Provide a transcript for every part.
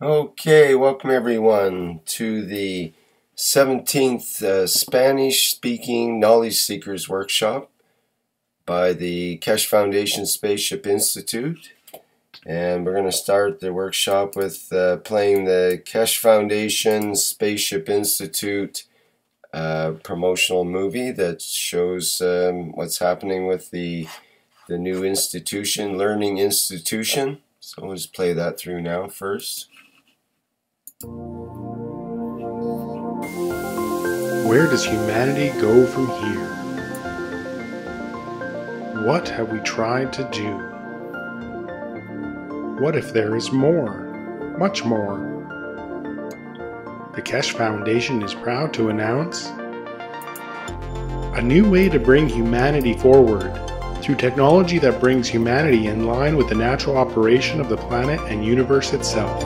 Okay, welcome everyone to the 17th Spanish-speaking Knowledge Seekers Workshop by the Keshe Foundation Spaceship Institute. And we're going to start the workshop with playing the Keshe Foundation Spaceship Institute promotional movie that shows what's happening with the new institution, learning institution. So let's play that through now first. Where does humanity go from here? What have we tried to do? What if there is more, much more? The Keshe Foundation is proud to announce a new way to bring humanity forward through technology that brings humanity in line with the natural operation of the planet and universe itself.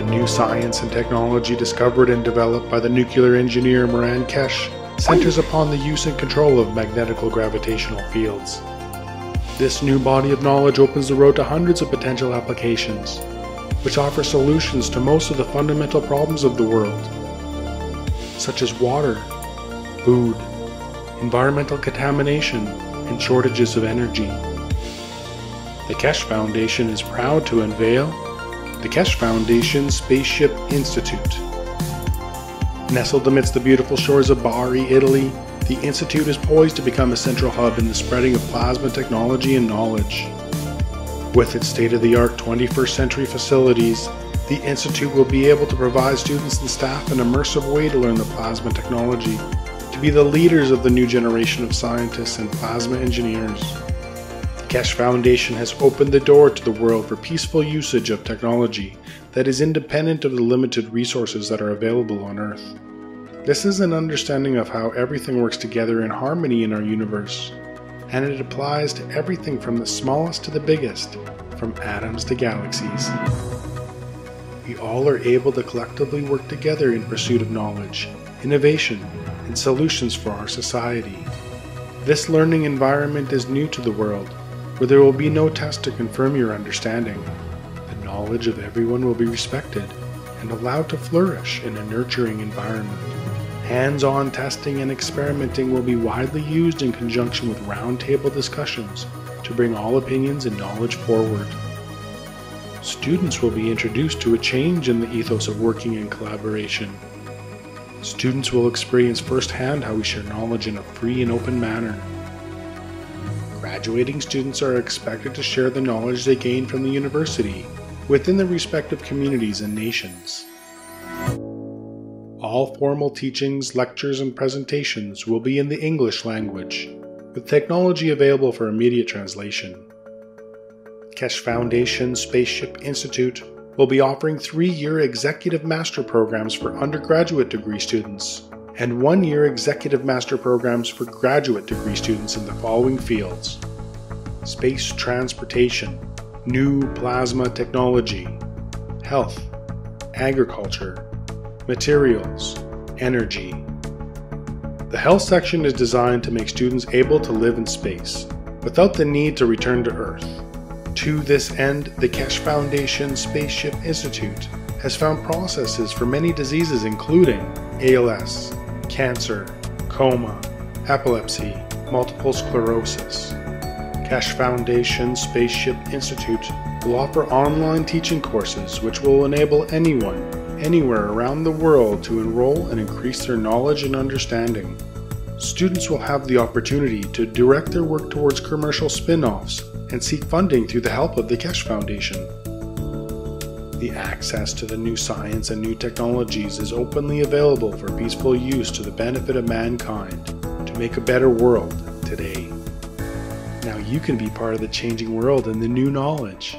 New science and technology discovered and developed by the nuclear engineer Moran Keshe centers upon the use and control of magnetical gravitational fields. This new body of knowledge opens the road to hundreds of potential applications, which offer solutions to most of the fundamental problems of the world, such as water, food, environmental contamination, and shortages of energy. The Keshe Foundation is proud to unveil the Keshe Foundation Spaceship Institute. Nestled amidst the beautiful shores of Bari, Italy, the Institute is poised to become a central hub in the spreading of plasma technology and knowledge. With its state-of-the-art 21st century facilities, the Institute will be able to provide students and staff an immersive way to learn the plasma technology, to be the leaders of the new generation of scientists and plasma engineers. The Keshe Foundation has opened the door to the world for peaceful usage of technology that is independent of the limited resources that are available on Earth. This is an understanding of how everything works together in harmony in our universe, and it applies to everything from the smallest to the biggest, from atoms to galaxies. We all are able to collectively work together in pursuit of knowledge, innovation, and solutions for our society. This learning environment is new to the world, where there will be no test to confirm your understanding. The knowledge of everyone will be respected and allowed to flourish in a nurturing environment. Hands-on testing and experimenting will be widely used in conjunction with roundtable discussions to bring all opinions and knowledge forward. Students will be introduced to a change in the ethos of working in collaboration. Students will experience firsthand how we share knowledge in a free and open manner. Graduating students are expected to share the knowledge they gain from the university within their respective communities and nations. All formal teachings, lectures, and presentations will be in the English language, with technology available for immediate translation. Keshe Foundation Spaceship Institute will be offering 3-year executive master programs for undergraduate degree students and 1-year executive master programs for graduate degree students in the following fields: space transportation, new plasma technology, health, agriculture, materials, energy. The health section is designed to make students able to live in space without the need to return to Earth. To this end, the Keshe Foundation Spaceship Institute has found processes for many diseases including ALS, cancer, coma, epilepsy, multiple sclerosis. Keshe Foundation Spaceship Institute will offer online teaching courses which will enable anyone, anywhere around the world to enroll and increase their knowledge and understanding. Students will have the opportunity to direct their work towards commercial spin-offs and seek funding through the help of the Keshe Foundation. The access to the new science and new technologies is openly available for peaceful use to the benefit of mankind to make a better world today. Now you can be part of the changing world and the new knowledge.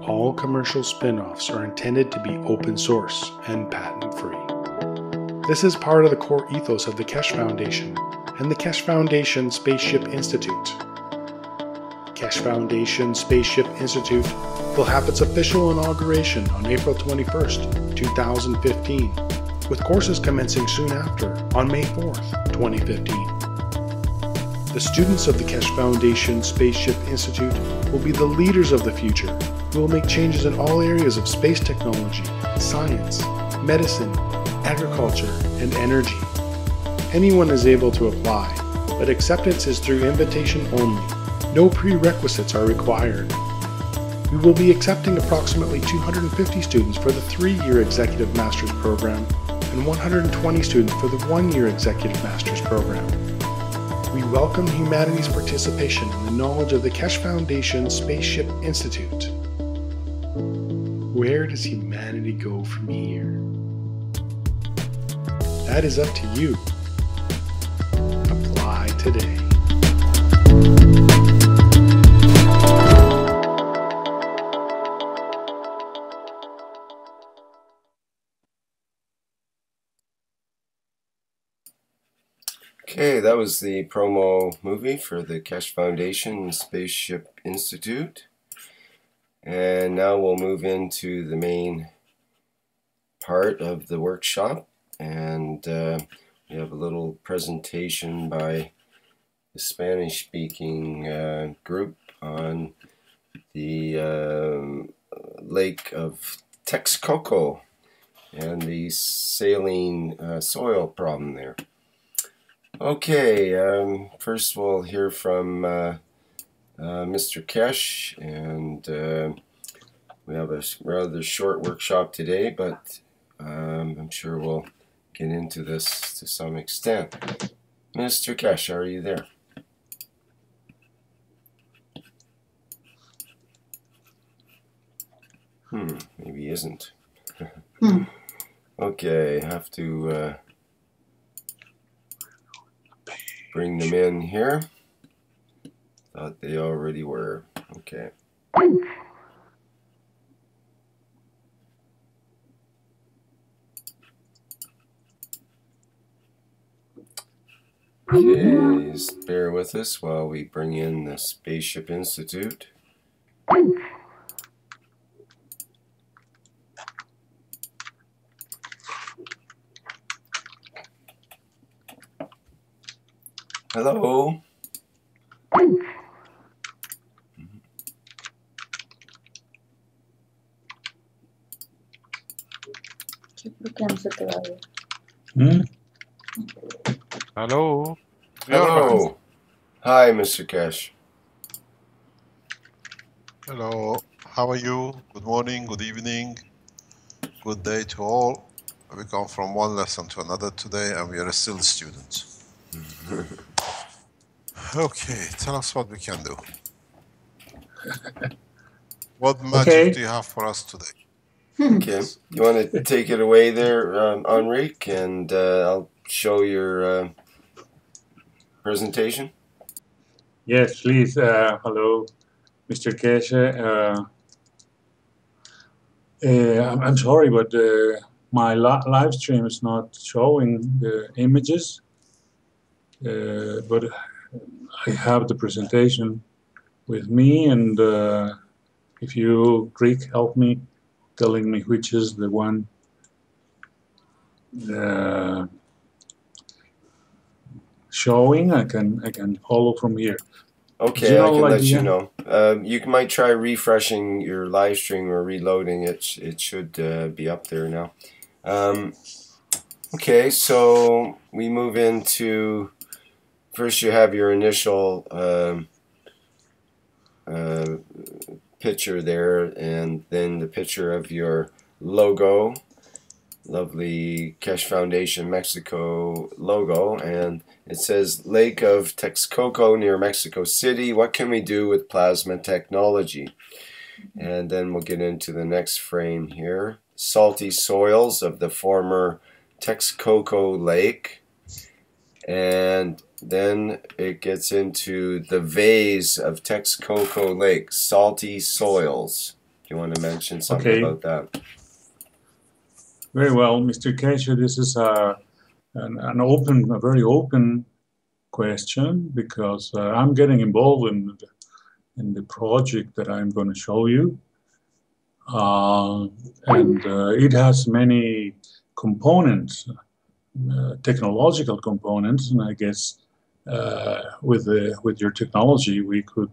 All commercial spin-offs are intended to be open source and patent-free. This is part of the core ethos of the Keshe Foundation and the Keshe Foundation Spaceship Institute. Keshe Foundation Spaceship Institute will have its official inauguration on April 21st, 2015, with courses commencing soon after on May 4th, 2015. The students of the Keshe Foundation Spaceship Institute will be the leaders of the future who will make changes in all areas of space technology, science, medicine, agriculture, and energy. Anyone is able to apply, but acceptance is through invitation only. No prerequisites are required. We will be accepting approximately 250 students for the 3-year Executive Master's Program and 120 students for the 1-year Executive Master's Program. We welcome humanity's participation in the knowledge of the Keshe Foundation Spaceship Institute. Where does humanity go from here? That is up to you. Apply today. Okay, that was the promo movie for the Keshe Foundation Spaceship Institute. And now we'll move into the main part of the workshop. And we have a little presentation by the Spanish-speaking group on the lake of Texcoco and the saline soil problem there. Okay, first we'll hear from Mr. Keshe, and we have a rather short workshop today, but I'm sure we'll get into this to some extent. Mr. Keshe, are you there? Maybe he isn't. Okay, have to bring them in here. Thought they already were. Okay. Okay, just bear with us while we bring in the Spaceship Institute. Hello. Hello. Hello. Hi, Mr. Keshe. Hello. How are you? Good morning, good evening, good day to all. We come from one lesson to another today, and we are still students. Okay, tell us what we can do. What magic do you have for us today? Okay, you want to take it away there, Enrique, and I'll show your presentation? Yes, please. Hello, Mr. Keshe. I'm sorry, but my live stream is not showing the images. But I have the presentation with me, and if you, Rick, help me telling me which is the one showing, I can follow from here. Okay, I can let you know. You might try refreshing your live stream or reloading it. It should be up there now. Okay, so we move into, first you have your initial picture there, and then the picture of your logo, lovely Keshe Foundation Mexico logo, and it says Lake of Texcoco near Mexico City. What can we do with plasma technology? And then we'll get into the next frame here. Salty soils of the former Texcoco Lake. And then it gets into the vase of Texcoco Lake, salty soils. Do you want to mention something about that? Very well, Mr. Keshe. This is a very open question, because I'm getting involved in the project that I'm going to show you, and it has many components, technological components, and I guess with your technology, we could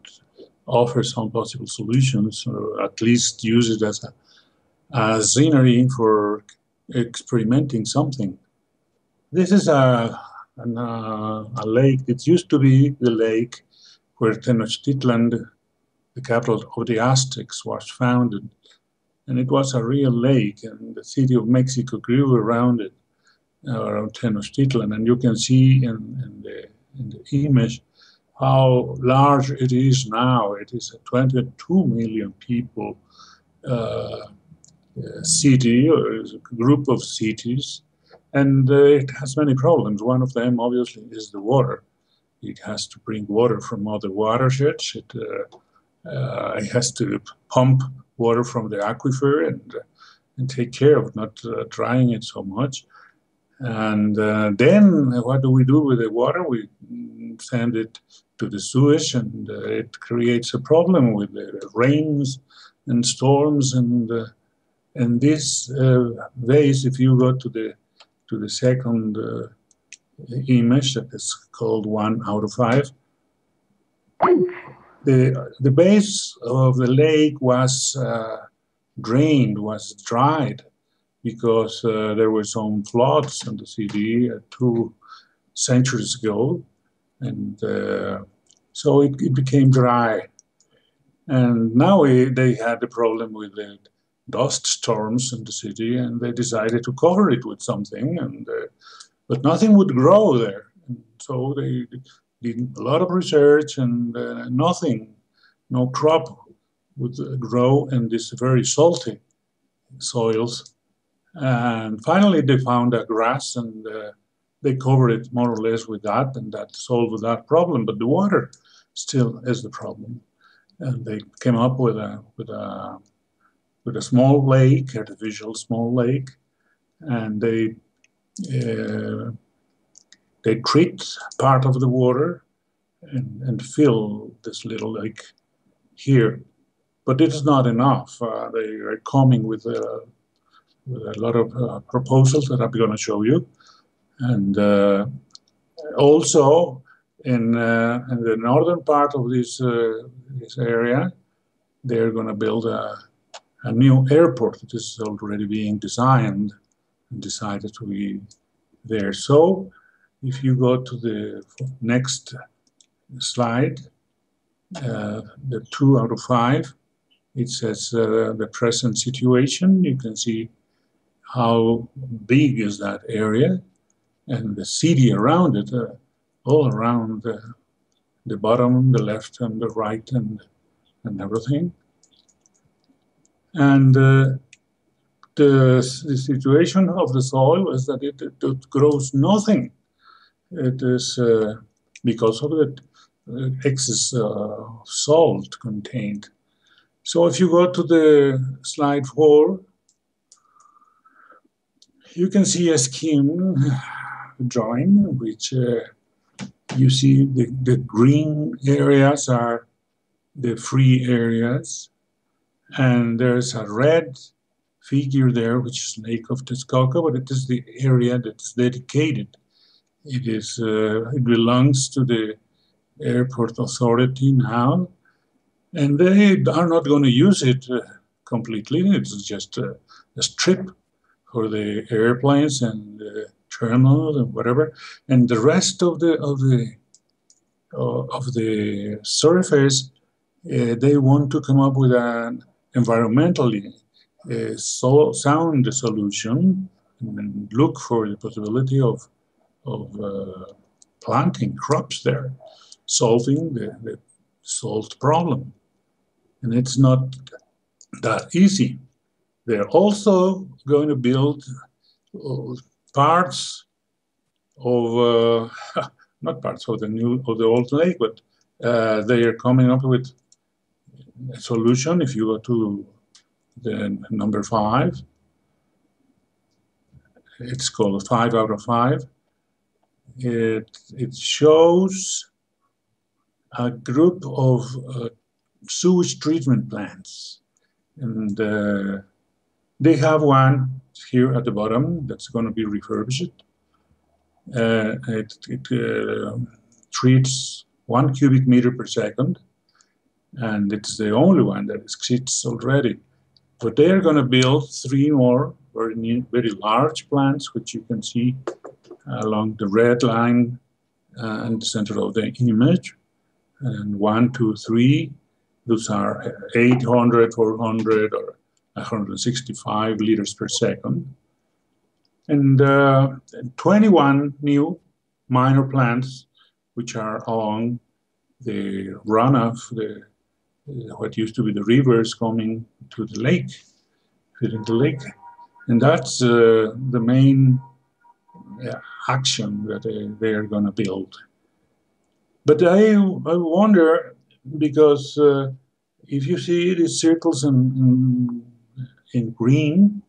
offer some possible solutions, or at least use it as a scenery for experimenting something. This is a lake. It used to be the lake where Tenochtitlan, the capital of the Aztecs, was founded. And it was a real lake, and the city of Mexico grew around it, around Tenochtitlan. And you can see in the image how large it is now. It is a 22 million people city, or a group of cities, and it has many problems. One of them, obviously, is the water. It has to bring water from other watersheds. It has to pump water from the aquifer and take care of not drying it so much. And then what do we do with the water? We send it to the sewage, and it creates a problem with the rains and storms. And this vase, if you go to the second image, that is called 1 out of 5, the base of the lake was drained, was dried, because there were some floods in the city 2 centuries ago, and so it became dry. And now they had the problem with the dust storms in the city, and they decided to cover it with something, but nothing would grow there. And so they did a lot of research, and no crop would grow in these very salty soils. And finally, they found a grass, and they covered it more or less with that, and that solved that problem. But the water still is the problem. And they came up with a small lake, artificial small lake, and they treat part of the water and fill this little lake here. But it is not enough. They are coming with a lot of proposals that I'm going to show you. And also in the northern part of this area, they're going to build a new airport that is already being designed and decided to be there. So if you go to the next slide, the 2 out of 5, it says the present situation. You can see how big is that area, and the city around it, all around the bottom, the left, and the right, and everything. And the situation of the soil is that it grows nothing. It is because of the excess salt contained. So if you go to the slide 4, you can see a scheme drawing, which you see the green areas are the free areas, and there's a red figure there, which is Lake of Texcoco, but it is the area that is dedicated. It belongs to the airport authority now, and they are not going to use it completely. It's just a strip for the airplanes and the terminals and whatever, and the rest of the surface, they want to come up with an environmentally sound solution and look for the possibility of planting crops there, solving the salt problem. And it's not that easy. They're also going to build parts of, not parts of the old lake, but they are coming up with a solution. If you go to the number 5, it's called 5 out of 5. It shows a group of sewage treatment plants, and they have one here at the bottom that's going to be refurbished. It treats 1 cubic meter per second, and it's the only one that exists already. But they are going to build 3 more very large plants, which you can see along the red line in the center of the image. And 1, 2, 3, those are 800, 400, or 165 liters per second. And 21 new minor plants, which are along the runoff, what used to be the rivers coming to the lake, filling the lake. And that's the main action that they are going to build. But I wonder, because if you see these circles in green,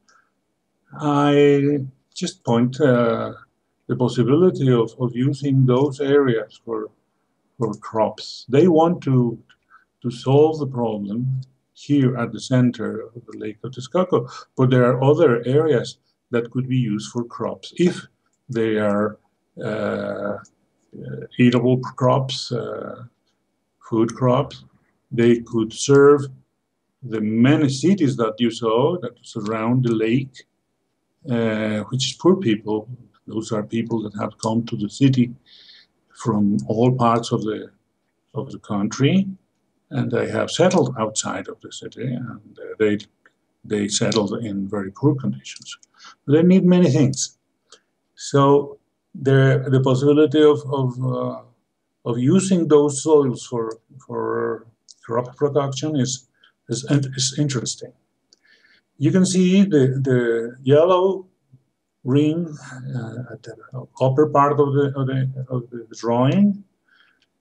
I just point the possibility of using those areas for crops. They want to solve the problem here at the center of the Lake of Texcoco, but there are other areas that could be used for crops if they are eatable crops, food crops. They could serve the many cities that you saw that surround the lake, which is poor people. Those are people that have come to the city from all parts of the country, and they have settled outside of the city, and they settled in very poor conditions. They need many things. So the possibility of using those soils for crop production is interesting. You can see the yellow ring at the upper part of the drawing.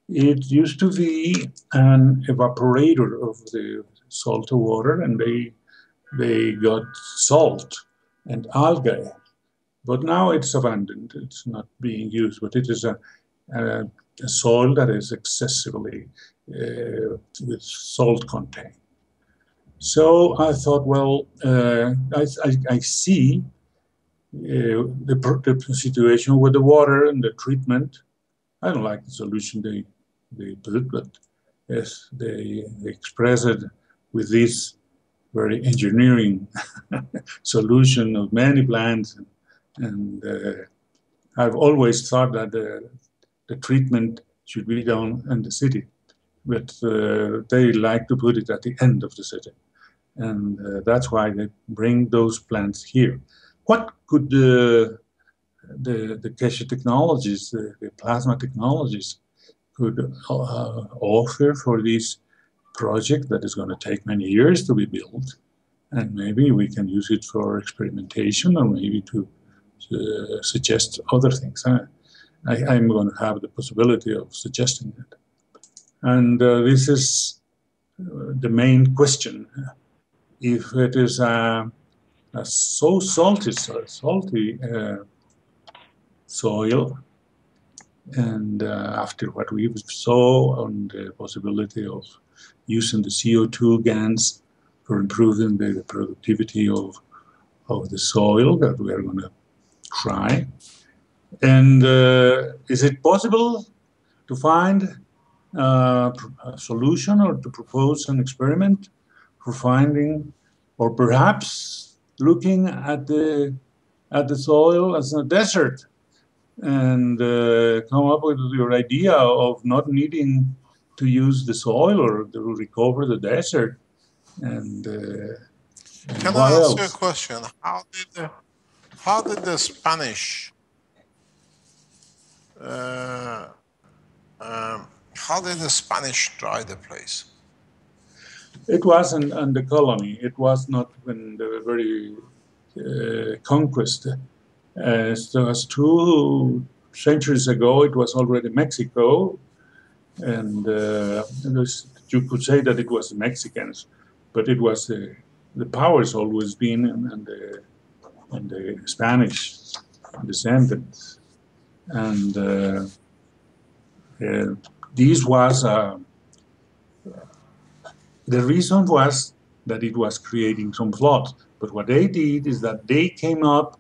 It used to be an evaporator of the salt water, and they got salt and algae. But now it's abandoned. It's not being used, but it is a soil that is excessively with salt content. So I thought, well, I see the situation with the water and the treatment. I don't like the solution they put, but yes, they express it with this very engineering solution of many plants. And I've always thought that the treatment should be done in the city, but they like to put it at the end of the city. And that's why they bring those plants here. What could the Keshe technologies, the plasma technologies, could offer for this project that is going to take many years to be built? And maybe we can use it for experimentation, or maybe to suggest other things. I'm going to have the possibility of suggesting it. And this is the main question. If it is a so salty soil, and after what we saw on the possibility of using the CO2 gas for improving the productivity of the soil, that we are going to try. And is it possible to find a solution or to propose an experiment for finding, or perhaps looking at the soil as a desert, and come up with your idea of not needing to use the soil or to recover the desert? And can what I ask else? you a question? How did the Spanish try the place? It was in the colony. It was not in the very conquest. So as 2 centuries ago, it was already Mexico, and you could say that it was the Mexicans, but it was the powers always been in the Spanish descendants, and this was the reason was that it was creating some floods. But what they did is that they came up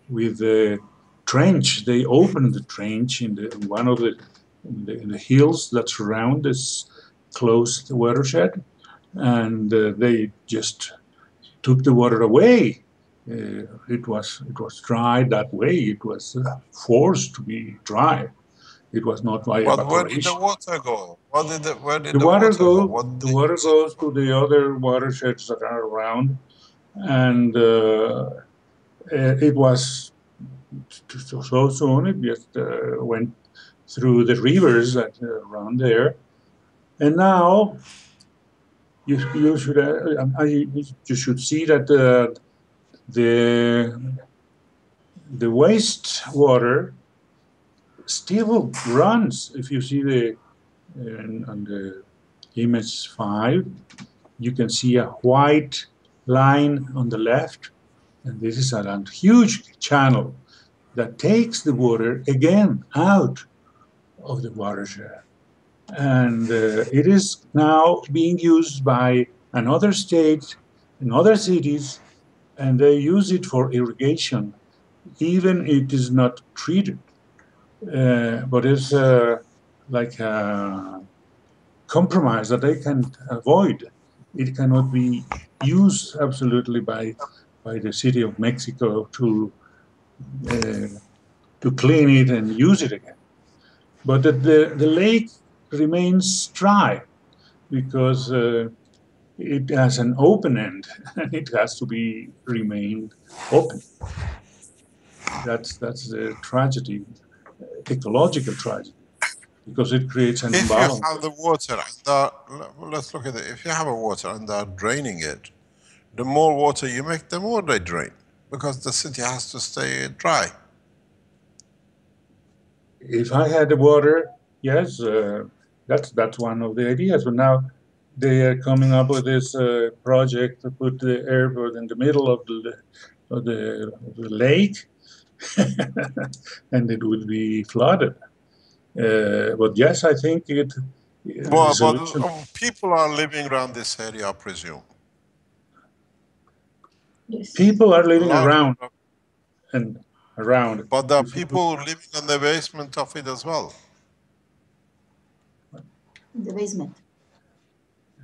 with a trench. They opened the trench in one of the the hills that surround this closed watershed, and they just took the water away. It was dry that way. It was forced to be dry. It was not by But where did the evaporation. water go? Where did The the water water go? goes. What did The they water use it goes for? to the other watersheds that are around, and it was so soon. It just went through the rivers that around there, and now you should you should see that the wastewater still runs. If you see on the image 5, you can see a white line on the left, and this is a huge channel that takes the water again out of the watershed. And it is now being used by another state and other cities, and they use it for irrigation, even it is not treated. But it's like a compromise that they can avoid. It cannot be used absolutely by the city of Mexico uh, to clean it and use it again. But the lake remains dry because it has an open end and it has to be remained open. That's the tragedy, ecological tragedy, because it creates an If you imbalance. have the water and let's look at it. If you have a water and they're draining it, the more water you make, the more they drain, because the city has to stay dry. If I had the water, yes, that's one of the ideas. But now they are coming up with this project to put the airport in the middle of the lake, and it would be flooded. But yes, I think the Well, but solution. people are living around this area, I presume. Yes. People are A living lot of around people and around. but there are people living in the basement of it as well. In the basement.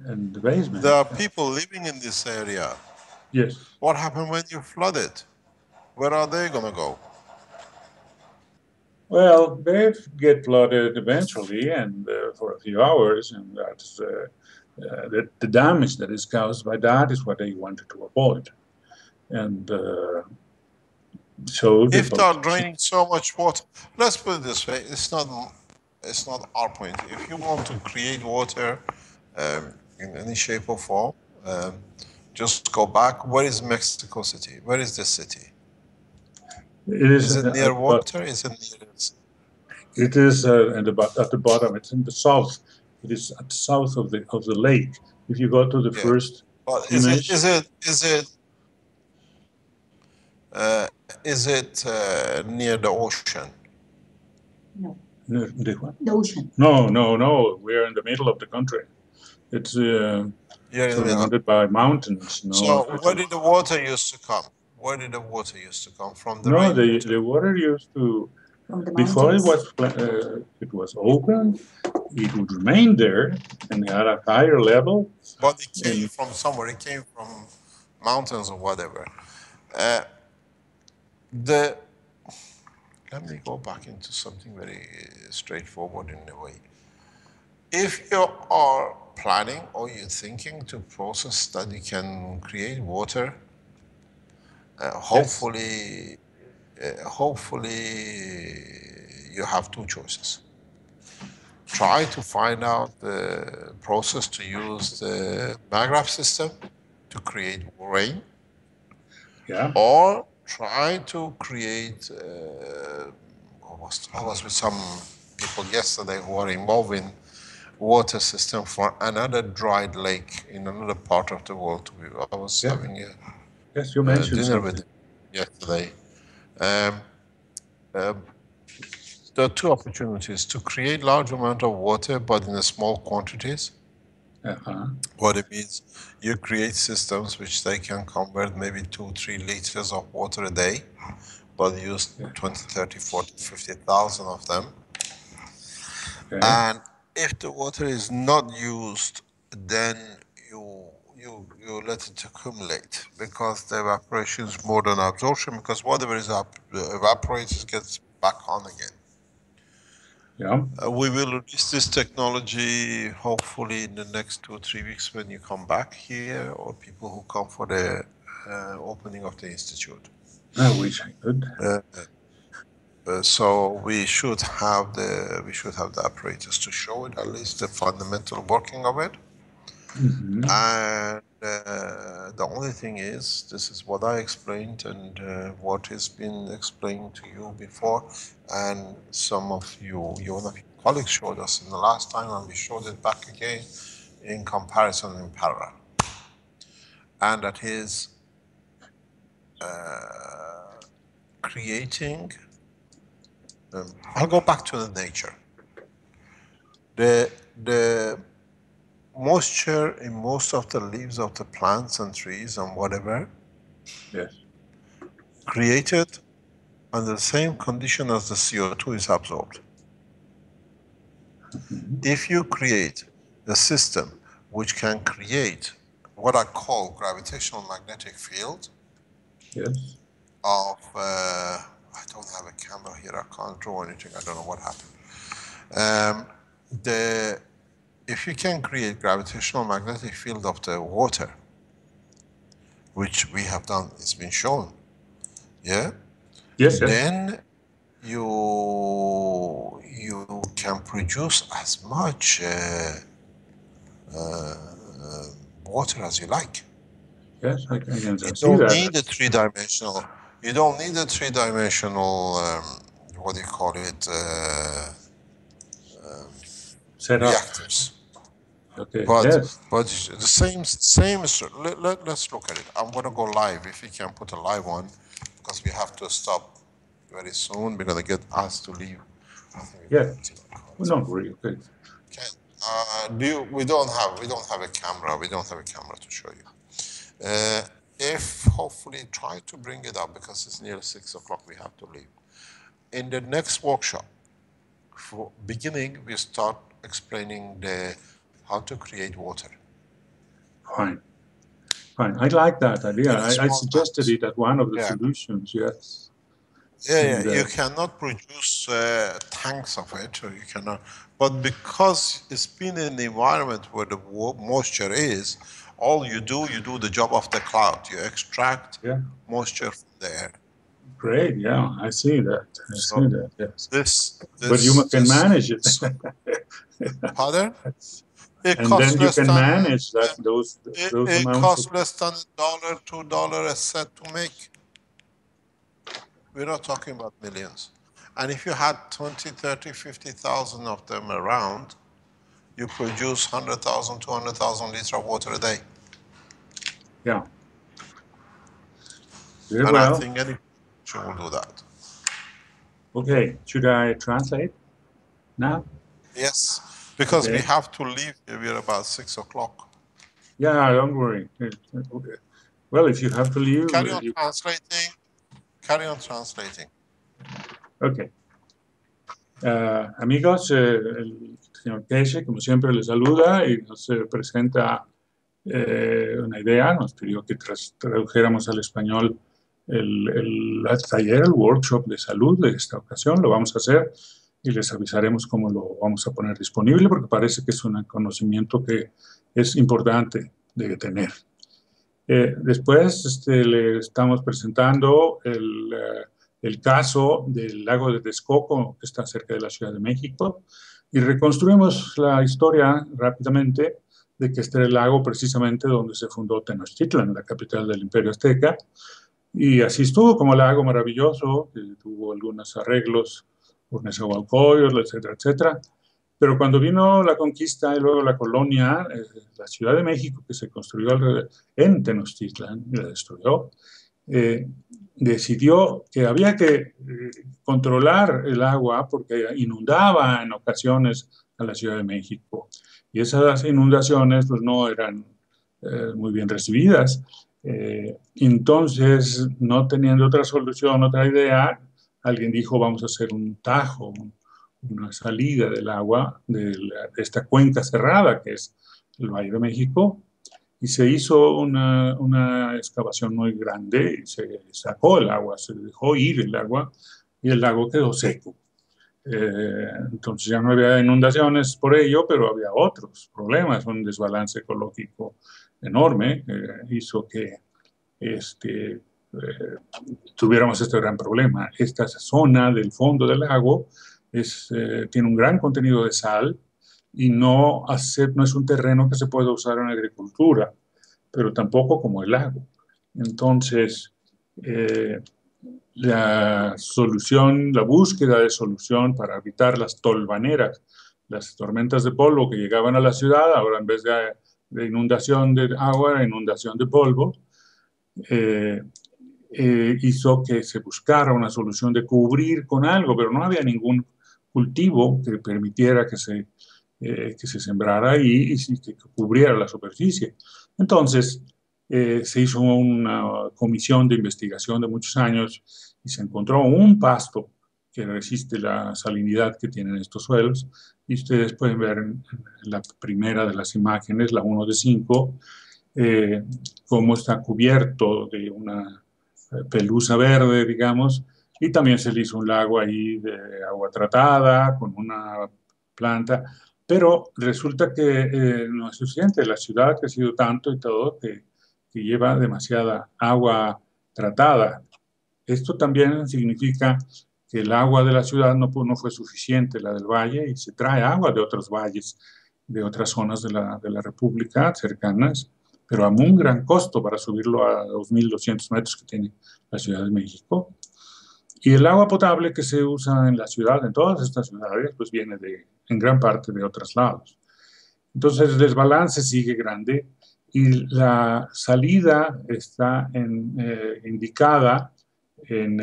And the basement. There are people living in this area. Yes. What happened when you flood it? Where are they going to go? Well, they get flooded eventually, and for a few hours, and that's the damage that is caused by that is what they wanted to avoid. And so If they are draining so much water, let's put it this way: it's not our point. If you want to create water in any shape or form, just go back. Where is Mexico City? Where is this city? Is it near water? Is it near? It is at the bottom. It's in the south. It is at the south of the lake. If you go to the first image, is it near the ocean? No. The ocean. No. We're in the middle of the country. It's surrounded by mountains. No, so where did the water used to come? Where did the water used to come from? The no, rainwater. the water used to, before it was open, it would remain there and at a higher level. But it came from somewhere. It came from mountains or whatever. Let me go back into something very straightforward in a way. If you are planning or you're thinking to process that you can create water, hopefully you have two choices. Try to find out the process to use the maggraph system to create rain. Yeah. Or try to create, I was with some people yesterday who are involved in water system for another dried lake in another part of the world. I was having you mentioned dinner with them yesterday. There are two opportunities: to create large amount of water, but in small quantities. What it means, you create systems which they can convert maybe 2-3 liters of water a day, but use 20, 30, 40, 50,000 of them. Okay. And if the water is not used, then you let it accumulate, because the evaporation is more than absorption, because whatever is evaporates gets back on again. Yeah. We will release this technology hopefully in the next 2 or 3 weeks when you come back here, or people who come for the opening of the institute. I wish I could. So we should have the apparatus to show it, at least the fundamental working of it. Mm-hmm. And the only thing is, this is what I explained and what has been explained to you before, and some of you, one of your colleagues showed us in the last time, and we showed it back again in comparison in parallel. And that is creating, I'll go back to the nature. The moisture in most of the leaves of the plants and trees and whatever, Yes. created under the same condition as the CO2 is absorbed. Mm-hmm. If you create a system which can create what I call gravitational magnetic field Yes. of, I don't have a camera here, I can't draw anything, I don't know what happened. If you can create gravitational magnetic field of the water, which we have done, it's been shown, yeah? Yes. Yes. Then you can produce as much water as you like. Yes. I can You see don't that. need a three-dimensional. You don't need a three-dimensional. What do you call it? Set up. Reactors. Okay. But Yes. but the same. Let's look at it. I'm gonna go live if we can put a live one, because we have to stop very soon. We're gonna get asked to leave. Yeah. Well, not really. Okay. Okay. We don't have a camera. We don't have a camera to show you. If hopefully try to bring it up, because it's near 6 o'clock. We have to leave. In the next workshop, for beginning, we start explaining how to create water. Fine. Fine. I like that idea. I suggested tanks. it as one of the Yeah. solutions. Yes. Yeah, And, you cannot produce tanks of it, or you cannot. But because it's been in the environment where the moisture is, all you do the job of the cloud. You extract yeah. moisture from the air. Great. Yeah. I see that. I So see that. Yes. But you can manage it. Pardon? It And costs then you less can than manage that those it amounts. costs less than $1, $2 a set to make. We're not talking about millions. And if you had 20, 30, 50,000 of them around, you produce 100,000, 200,000 liters of water a day. Yeah. Very and well. I think any will do that. Okay. Should I translate now? Yes, because Okay. we have to leave here. We're about 6 o'clock. Yeah, don't worry. Okay. Well, if you have to leave... Carry on translating. Carry on translating. Ok. Amigos, el señor Keshe, como siempre, les saluda y nos presenta una idea. Nos pidió que tradujéramos al español el taller, el workshop de salud de esta ocasión. Lo vamos a hacer y les avisaremos cómo lo vamos a poner disponible, porque parece que es un conocimiento que es importante de tener. Después le estamos presentando el caso del lago de Texcoco, que está cerca de la Ciudad de México, y reconstruimos la historia rápidamente de que este era el lago precisamente donde se fundó Tenochtitlan, la capital del Imperio Azteca, y así estuvo como lago maravilloso, que tuvo algunos arreglos por Nezahualcóyotl, etcétera, etcétera. Pero cuando vino la conquista y luego la colonia, la Ciudad de México, que se construyó en Tenochtitlan y la destruyó, decidió que había que controlar el agua porque inundaba en ocasiones a la Ciudad de México. Y esas inundaciones pues, no eran muy bien recibidas. Entonces, no teniendo otra solución, otra idea, alguien dijo, vamos a hacer un tajo, una salida del agua de esta cuenca cerrada que es el Valle de México, y se hizo una excavación muy grande y se sacó el agua, se dejó ir el agua y el lago quedó seco. Entonces ya no había inundaciones por ello, pero había otros problemas, un desbalance ecológico enorme, hizo que tuviéramos este gran problema. Esta zona del fondo del lago tiene un gran contenido de sal y no es un terreno que se pueda usar en agricultura, pero tampoco como el lago. Entonces, la búsqueda de solución para evitar las tolvaneras, las tormentas de polvo que llegaban a la ciudad, ahora en vez de inundación de agua, era inundación de polvo, hizo que se buscara una solución de cubrir con algo, pero no había ningún cultivo que permitiera que se sembrara ahí y que cubriera la superficie. Entonces, se hizo una comisión de investigación de muchos años y se encontró un pasto que resiste la salinidad que tienen estos suelos. Y ustedes pueden ver en la primera de las imágenes, la 1 de 5, cómo está cubierto de una pelusa verde, digamos, y también se le hizo un lago ahí de agua tratada con una planta, pero resulta que no es suficiente. La ciudad ha crecido tanto y todo que lleva demasiada agua tratada. Esto también significa que el agua de la ciudad no fue suficiente, la del valle, y se trae agua de otros valles, de otras zonas de la República cercanas, pero a un gran costo para subirlo a 2.200 metros que tiene la Ciudad de México. Y el agua potable que se usa en la ciudad, en todas estas ciudades, pues viene en gran parte de otros lados. Entonces el desbalance sigue grande y la salida está indicada en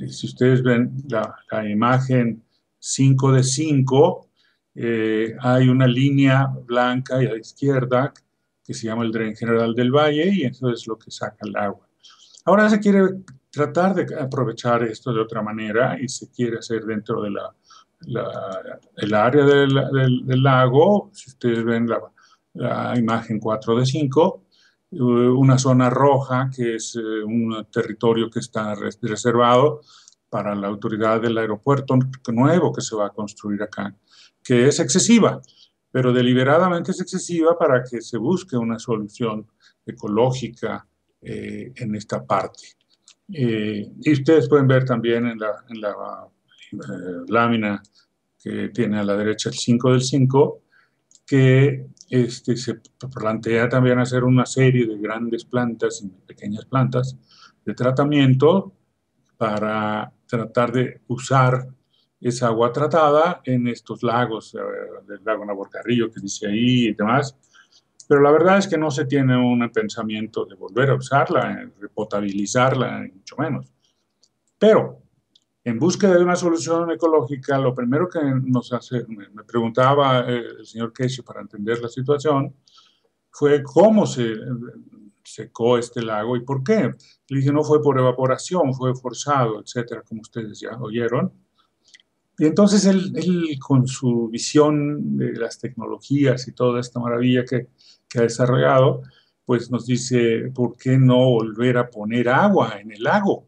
si ustedes ven la imagen 5 de 5, hay una línea blanca a la izquierda que se llama el Dren General del Valle y eso es lo que saca el agua. Ahora se quiere tratar de aprovechar esto de otra manera y se quiere hacer dentro de el área del lago. Si ustedes ven la imagen 4 de 5, una zona roja que es un territorio que está reservado para la autoridad del aeropuerto nuevo que se va a construir acá, que es excesiva, pero deliberadamente es excesiva para que se busque una solución ecológica en esta parte. Y ustedes pueden ver también en la lámina que tiene a la derecha el 5 del 5, que se plantea también hacer una serie de grandes plantas y pequeñas plantas de tratamiento para tratar de usar esa agua tratada en estos lagos, del lago Naborcarrillo que dice ahí y demás. Pero la verdad es que no se tiene un pensamiento de volver a usarla, de potabilizarla, ni mucho menos. Pero en búsqueda de una solución ecológica, lo primero que me preguntaba el señor Keshe para entender la situación fue cómo se secó este lago y por qué. Le dije, no fue por evaporación, fue forzado, etcétera, como ustedes ya oyeron. Y entonces él con su visión de las tecnologías y toda esta maravilla que ha desarrollado, pues nos dice, ¿por qué no volver a poner agua en el lago?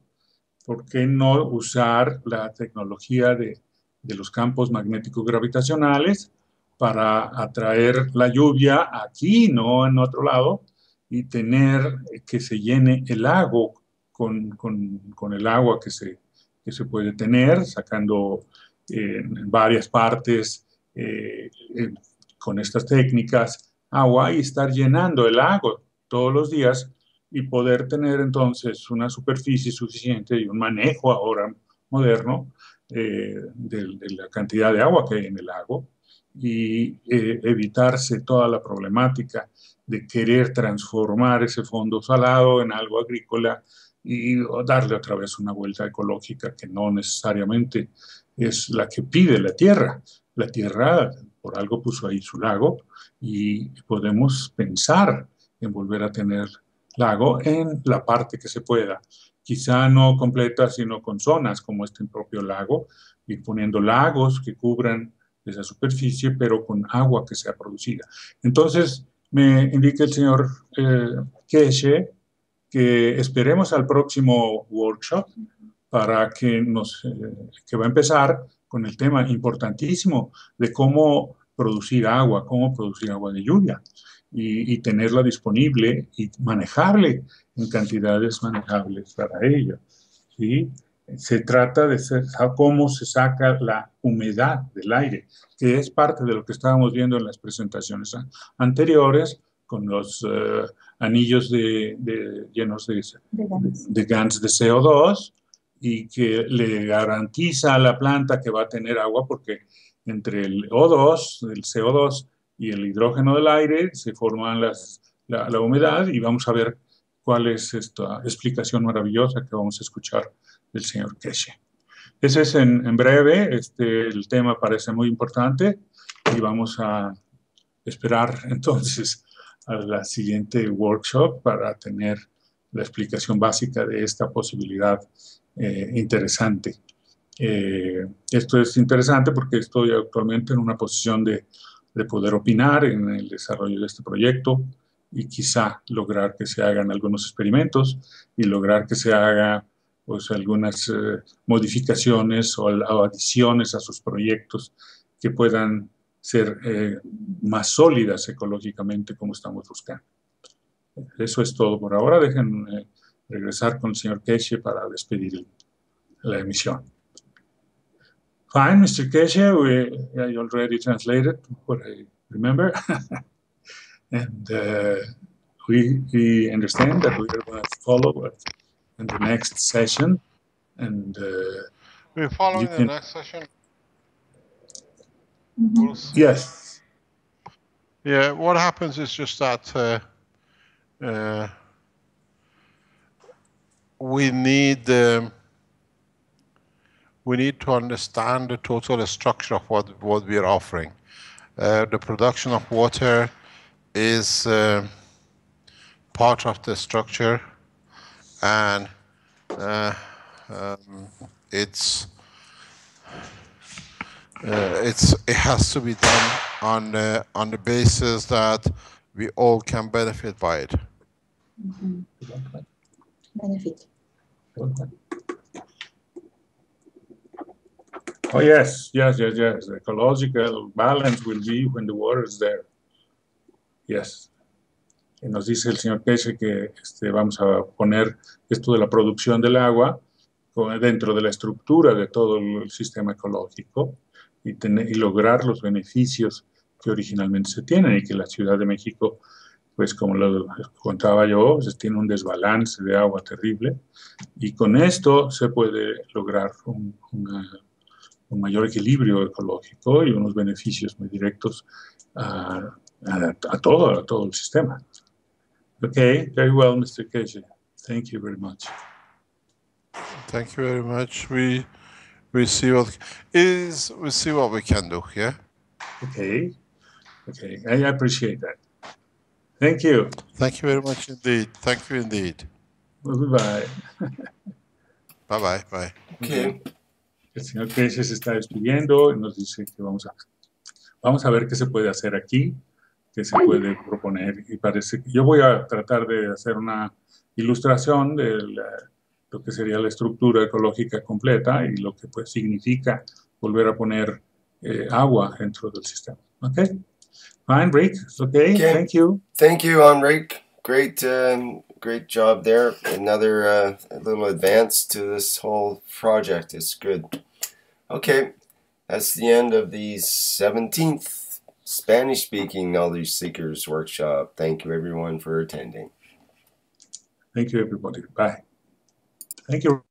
¿Por qué no usar la tecnología de los campos magnéticos gravitacionales para atraer la lluvia aquí, no en otro lado, y tener que se llene el lago con el agua que se puede tener, sacando en varias partes con estas técnicas agua y estar llenando el lago todos los días y poder tener entonces una superficie suficiente y un manejo ahora moderno de la cantidad de agua que hay en el lago y evitarse toda la problemática de querer transformar ese fondo salado en algo agrícola y darle otra vez una vuelta ecológica que no necesariamente es la que pide la Tierra. La Tierra por algo puso ahí su lago y podemos pensar en volver a tener lago en la parte que se pueda. Quizá no completa, sino con zonas como este propio lago, ir poniendo lagos que cubran esa superficie, pero con agua que sea producida. Entonces, me indica el señor Keshe que esperemos al próximo workshop para que va a empezar con el tema importantísimo de cómo producir agua de lluvia y tenerla disponible y manejarle en cantidades manejables para ello. ¿Sí? Se trata de cómo se saca la humedad del aire, que es parte de lo que estábamos viendo en las presentaciones anteriores, con los anillos llenos de GANs de CO2, y que le garantiza a la planta que va a tener agua, porque entre el CO2 y el hidrógeno del aire se forman la humedad, y vamos a ver cuál es esta explicación maravillosa que vamos a escuchar del señor Keshe. Ese es en breve, el tema parece muy importante y vamos a esperar entonces a la siguiente workshop para tener la explicación básica de esta posibilidad interesante. Esto es interesante porque estoy actualmente en una posición de poder opinar en el desarrollo de este proyecto y quizá lograr que se hagan algunos experimentos y lograr que se haga pues algunas modificaciones o adiciones a sus proyectos que puedan ser más sólidas ecológicamente como estamos buscando. Eso es todo por ahora. Déjenme regresar con el señor Keshe para despedir la emisión. Fine, Mr. Keshe, I already translated what I remember. And we understand that we are going to follow it in the next session. And we're following the next session. Yes. Yeah, what happens is just that we need to understand the total structure of what we are offering. The production of water is part of the structure, and it has to be done on the basis that we all can benefit by it. Mm-hmm. Benefit. Oh, yes. The ecological balance will be when the water is there. Yes. Y nos dice el señor Keshe que vamos a poner esto de la producción del agua dentro de la estructura de todo el sistema ecológico y lograr los beneficios que originalmente se tienen, y que la Ciudad de México, pues como lo contaba yo, pues tiene un desbalance de agua terrible, y con esto se puede lograr un mayor equilibrio ecológico y unos beneficios muy directos a todo el sistema. Okay, very well, Mr. Keshe. Thank you very much. Thank you very much. We see what we can do. Yeah. Okay. I appreciate that. Thank you. Thank you very much indeed. Thank you indeed. Bye. Bye. Bye. Okay. El señor Keshe se está despidiendo y nos dice que vamos a ver qué se puede hacer aquí, qué se puede proponer, y parece que yo voy a tratar de hacer una ilustración de lo que sería la estructura ecológica completa y lo que pues significa volver a poner agua dentro del sistema. Okay? Fine, Rick. Okay. Thank you. Thank you, Enrique. Great job there. Another little advance to this whole project. It's good. Okay, that's the end of the 17th Spanish-speaking Knowledge Seekers Workshop. Thank you, everyone, for attending. Thank you, everybody. Bye. Thank you.